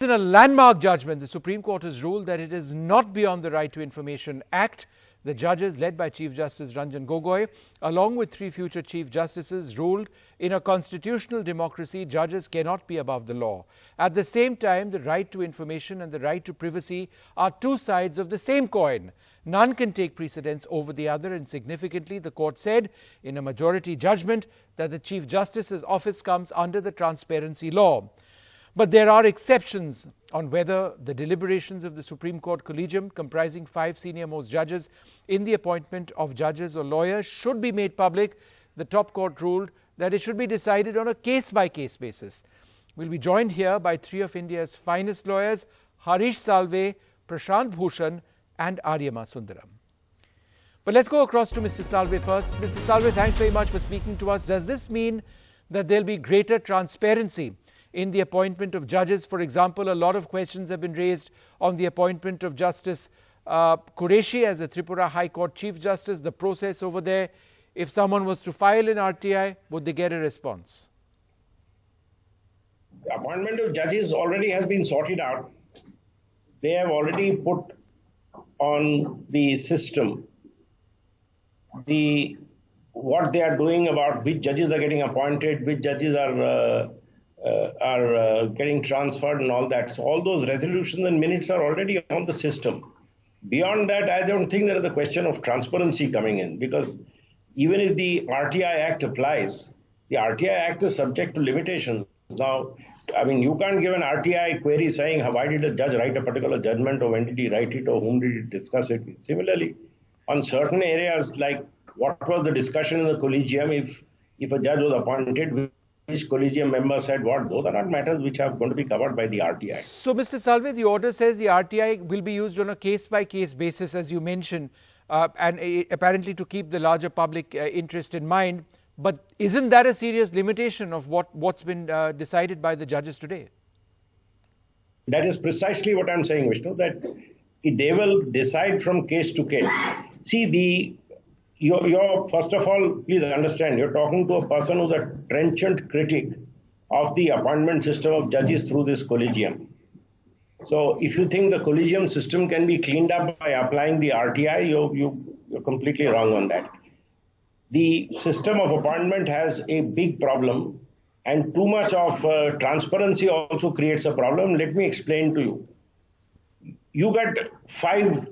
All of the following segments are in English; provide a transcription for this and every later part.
In a landmark judgment, the Supreme Court has ruled that it is not beyond the Right to Information Act. The judges, led by Chief Justice Ranjan Gogoi, along with 3 future Chief Justices, ruled in a constitutional democracy, judges cannot be above the law. At the same time, the right to information and the right to privacy are 2 sides of the same coin. None can take precedence over the other, and significantly, the court said in a majority judgment that the Chief Justice's office comes under the transparency law. But there are exceptions on whether the deliberations of the Supreme Court collegium, comprising 5 senior-most judges, in the appointment of judges or lawyers should be made public. The top court ruled that it should be decided on a case-by-case basis. We'll be joined here by 3 of India's finest lawyers, Harish Salve, Prashant, Bhushan and Aryaman Sundaram. But let's go across to Mr. Salve first. Mr. Salve, thanks very much for speaking to us. Does this mean that there'll be greater transparency in the appointment of judges? For example, a lot of questions have been raised on the appointment of Justice Qureshi as the Tripura High Court Chief Justice, the process over there. If someone was to file an RTI, would they get a response? The appointment of judges already has been sorted out. They have already put on the system what they are doing about which judges are getting appointed, which judges are getting transferred and all that. So all those resolutions and minutes are already on the system. Beyond that, I don't think there is a question of transparency coming in, because even if the RTI Act applies, the RTI Act is subject to limitations. Now, I mean, you can't give an RTI query saying, why did a judge write a particular judgment, or when did he write it, or whom did he discuss it with? Similarly, on certain areas like what was the discussion in the collegium, if a judge was appointed, which collegium member said what, those are not matters which are going to be covered by the RTI. So, Mr. Salve, the order says the RTI will be used on a case-by-case basis, as you mentioned, and apparently to keep the larger public interest in mind. But isn't that a serious limitation of what's been decided by the judges today? That is precisely what I'm saying, Vishnu, that they will decide from case to case. See, you're first of all, please understand, you're talking to a person who's a trenchant critic of the appointment system of judges through this collegium. So if you think the collegium system can be cleaned up by applying the RTI, you're completely wrong on that. The system of appointment has a big problem, and too much of transparency also creates a problem. Let me explain to you. You get 5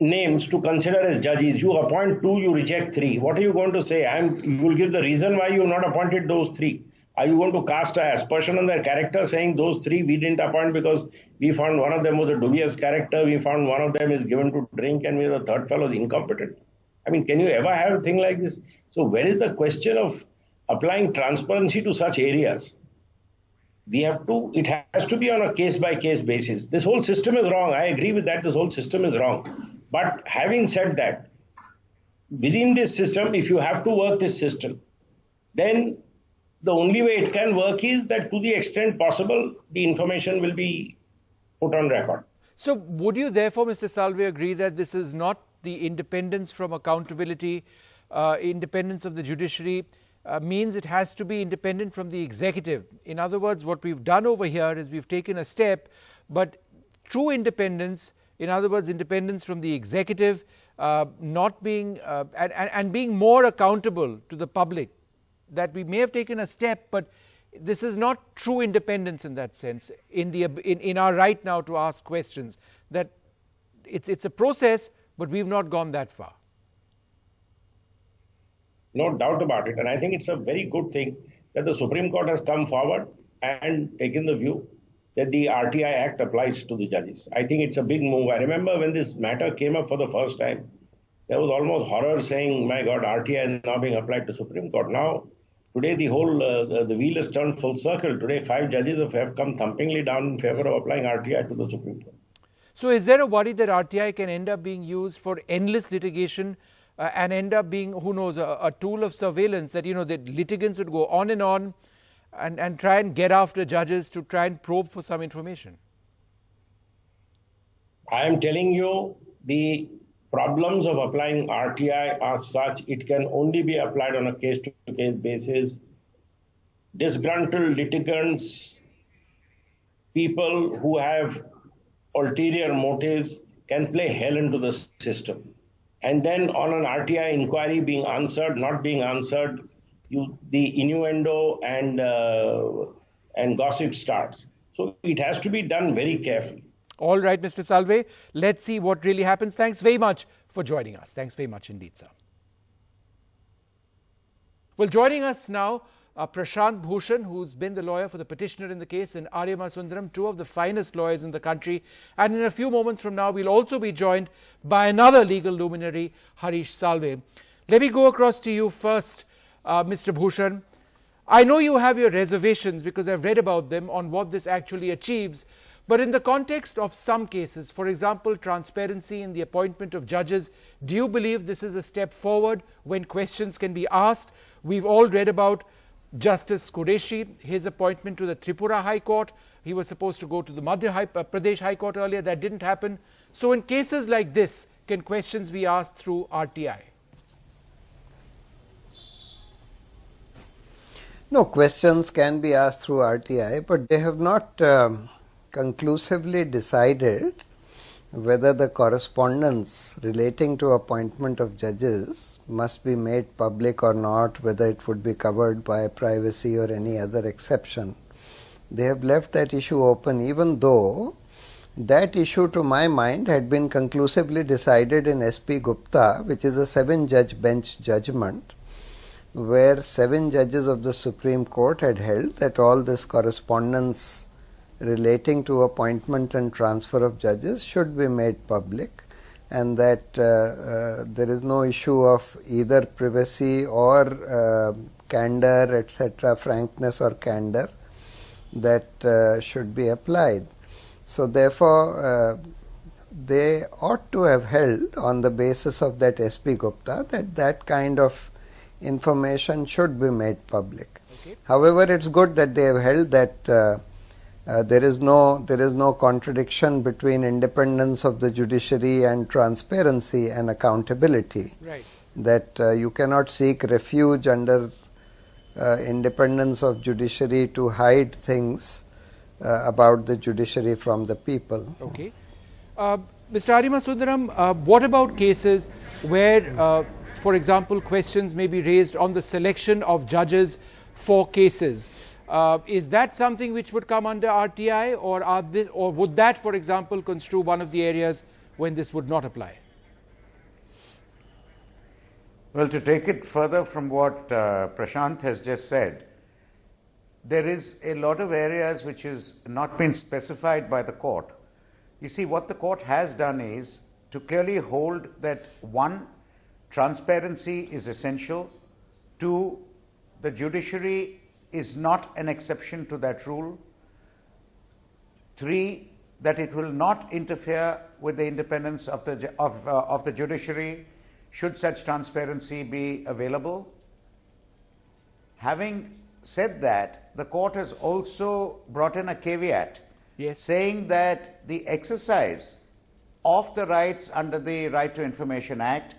names to consider as judges. You appoint 2, you reject 3. What are you going to say? You will give the reason why you have not appointed those 3. Are you going to cast an aspersion on their character, saying those 3 we didn't appoint because we found one of them was a dubious character, we found one of them is given to drink, and the third fellow is incompetent? I mean, can you ever have a thing like this? So where is the question of applying transparency to such areas? It has to be on a case-by-case basis. This whole system is wrong. I agree with that. This whole system is wrong. But having said that, within this system, if you have to work this system, then the only way it can work is that to the extent possible, the information will be put on record. So would you therefore, Mr. Salve, agree that this is not the independence from accountability, independence of the judiciary, means it has to be independent from the executive? In other words, what we've done over here is we've taken a step, but true independence, in other words, independence from the executive, not being and being more accountable to the public, that we may have taken a step, but this is not true independence in that sense, in our right now to ask questions, that it's a process, but we've not gone that far. No doubt about it. And I think it's a very good thing that the Supreme Court has come forward and taken the view that the RTI Act applies to the judges. I think it's a big move. I remember when this matter came up for the first time, there was almost horror saying, my God, RTI is now being applied to Supreme Court. Now, today the whole, the wheel has turned full circle. Today, 5 judges have come thumpingly down in favor of applying RTI to the Supreme Court. So is there a worry that RTI can end up being used for endless litigation and end up being, who knows, a tool of surveillance, that, that litigants would go on and try and get after judges to try and probe for some information? I am telling you, the problems of applying RTI are such, it can only be applied on a case-to-case basis. Disgruntled litigants people who have ulterior motives can play hell into the system. And then on an RTI inquiry being answered, not being answered, the innuendo and gossip starts. So it has to be done very carefully. All right, Mr. Salve, let's see what really happens. Thanks very much for joining us. Thanks very much indeed, sir. Well, joining us now, Prashant, Bhushan, who's been the lawyer for the petitioner in the case, and Aryaman, Sundaram, two of the finest lawyers in the country. And in a few moments from now, we'll also be joined by another legal luminary, Harish Salve. Let me go across to you first, Mr. Bhushan. I know you have your reservations, because I've read about them, on what this actually achieves. But in the context of some cases, for example, transparency in the appointment of judges, do you believe this is a step forward when questions can be asked? We've all read about Justice Qureshi, his appointment to the Tripura High Court. He was supposed to go to the Madhya Pradesh High Court earlier. That didn't happen. So in cases like this, can questions be asked through RTI? No, questions can be asked through RTI, but they have not conclusively decided whether the correspondence relating to appointment of judges must be made public or not, whether it would be covered by privacy or any other exception. They have left that issue open, even though that issue, to my mind, had been conclusively decided in S.P. Gupta, which is a 7-judge bench judgment, where 7 judges of the Supreme Court had held that all this correspondence relating to appointment and transfer of judges should be made public, and that there is no issue of either privacy or candor, etc., frankness or candor that should be applied. So therefore, they ought to have held, on the basis of that S.P. Gupta, that that kind of information should be made public. Okay. However, it's good that they have held that there is no contradiction between independence of the judiciary and transparency and accountability. Right. That you cannot seek refuge under independence of judiciary to hide things about the judiciary from the people. Okay. Mr. Aryaman Sundaram, what about cases where, for example, questions may be raised on the selection of judges for cases? Is that something which would come under RTI, or would that, for example, construe one of the areas when this would not apply? Well, to take it further from what Prashant has just said, there is a lot of areas which has not been specified by the court. You see, what the court has done is to clearly hold that 1, transparency is essential, 2, the judiciary is not an exception to that rule, 3, that it will not interfere with the independence of the judiciary should such transparency be available. Having said that, the court has also brought in a caveat, yes, saying that the exercise of the rights under the Right to Information Act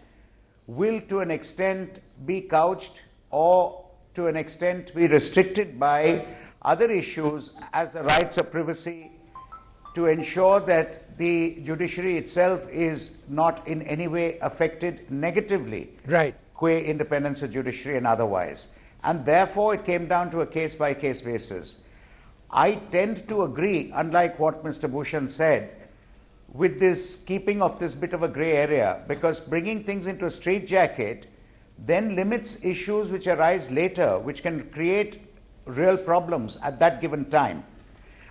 will to an extent be couched or to an extent be restricted by other issues as the rights of privacy, to ensure that the judiciary itself is not in any way affected negatively, right, qua independence of judiciary and otherwise. And therefore it came down to a case-by-case basis. I tend to agree, unlike what Mr. Bhushan said, with this keeping of this bit of a grey area, because bringing things into a straitjacket then limits issues which arise later, which can create real problems at that given time.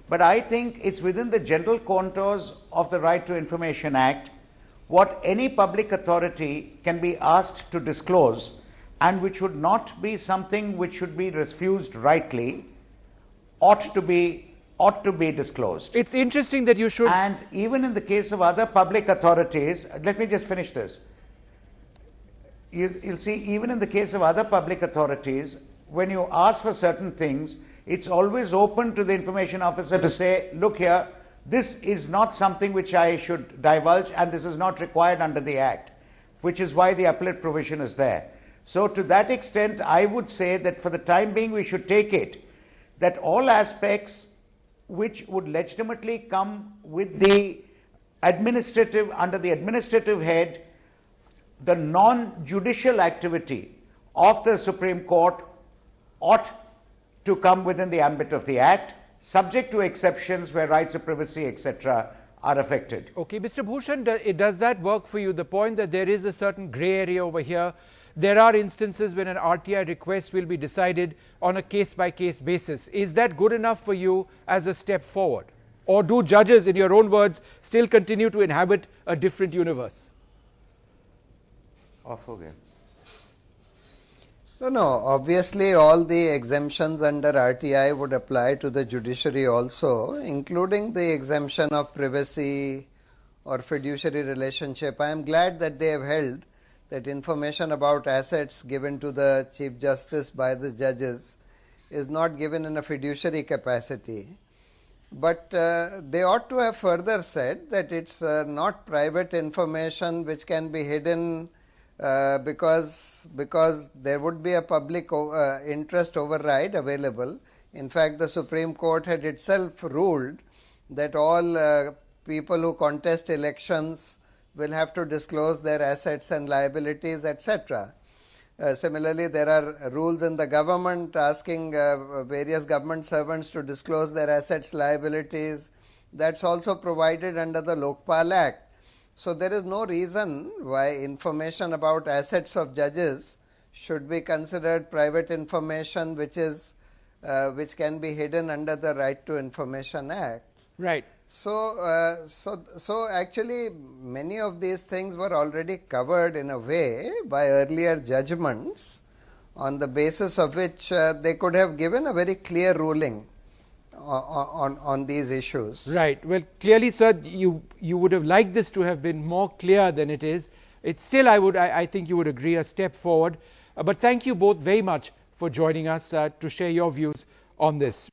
But I think it's within the general contours of the Right to Information Act what any public authority can be asked to disclose, and which would not be something which should be refused rightly, ought to be disclosed. It's interesting that you should. And even in the case of other public authorities, let me just finish this. You'll see, even in the case of other public authorities, when you ask for certain things, it's always open to the information officer to say, look here, this is not something which I should divulge, and this is not required under the Act, which is why the appellate provision is there. So to that extent, I would say that for the time being, we should take it that all aspects which would legitimately come with the administrative, under the administrative head, the non-judicial activity of the Supreme Court ought to come within the ambit of the Act, subject to exceptions where rights of privacy, etc., are affected. Okay, Mr. Bhushan, does that work for you? The point that there is a certain grey area over here. There are instances when an RTI request will be decided on a case-by-case basis. Is that good enough for you as a step forward? Or do judges, in your own words, still continue to inhabit a different universe? Off again. No, obviously all the exemptions under RTI would apply to the judiciary also, including the exemption of privacy or fiduciary relationship. I am glad that they have held that information about assets given to the Chief Justice by the judges is not given in a fiduciary capacity. But they ought to have further said that it's not private information which can be hidden because there would be a public interest override available. In fact, the Supreme Court had itself ruled that all people who contest elections will have to disclose their assets and liabilities, etc. Similarly, there are rules in the government asking various government servants to disclose their assets, liabilities. That's also provided under the Lokpal Act. So there is no reason why information about assets of judges should be considered private information which can be hidden under the Right to Information Act. Right. So actually many of these things were already covered in a way by earlier judgments, on the basis of which they could have given a very clear ruling on these issues. Right. Well, clearly, sir, you would have liked this to have been more clear than it is. It's still, I think you would agree, a step forward. But thank you both very much for joining us to share your views on this.